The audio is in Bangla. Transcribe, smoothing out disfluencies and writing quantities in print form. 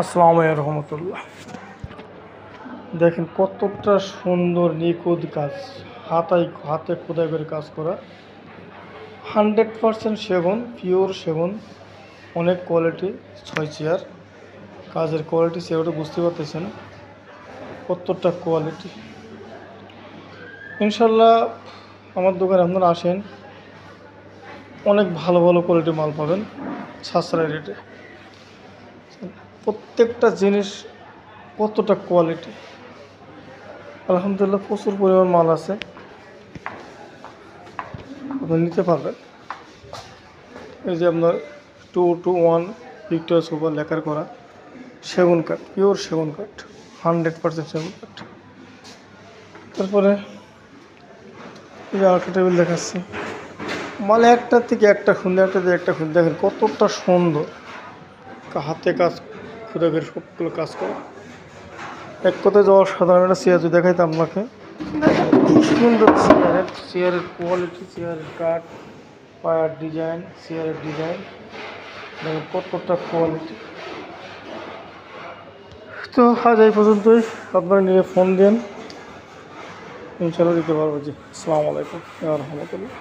আসসালামু আলাইকুম রহমতুল্লাহ। দেখেন কতটা সুন্দর নিখুঁত কাজ, হাতে খোদাই করে কাজ করা। 100% সেগুন, পিওর সেগুন, অনেক কোয়ালিটি। 6 চেয়ার কাজের কোয়ালিটি সেটা বুঝতে পারতেছেন কতটা কোয়ালিটি। ইনশাল্লাহ আমার দোকানে আপনারা আসেন, অনেক ভালো ভালো কোয়ালিটির মাল পাবেন সাশ্রয় রেটে। প্রত্যেকটা জিনিস কতটা কোয়ালিটি, আলহামদুলিল্লাহ প্রচুর পরিমাণ মাল আছে, আপনি নিতে পারবেন। এই যে আপনার 221 ভিক্টোরিয়া সোফা লেকার করা সেগুন কাঠ, পিওর সেগুন কাঠ, 100% সেগুন কাঠ। তারপরে এই যে আরেকটা টেবিল দেখাচ্ছি, মাল একটার থেকে একটা সুন্দর, একটা থেকে একটা সুন্দর। দেখেন কতটা সুন্দর, হাতে কাজ খুঁড়ে করে সবগুলো কাজ করা। এক কথায় যাওয়ার সাধারণ একটা চেয়ার যদি দেখাইতে আপনাকে, কি সুন্দর চেয়ারের কোয়ালিটি, চেয়ারের কাঠ, পায়ার ডিজাইন, চেয়ারের ডিজাইন, দেখেন কতটা কোয়ালিটি। তো আজ এই পর্যন্তই, আপনারা নিয়ে ফোন দেন, ইনশাল্লাহ দিতে পারবো। জি, আসসালামু আলাইকুম ওয়া রাহমাতুল্লাহ।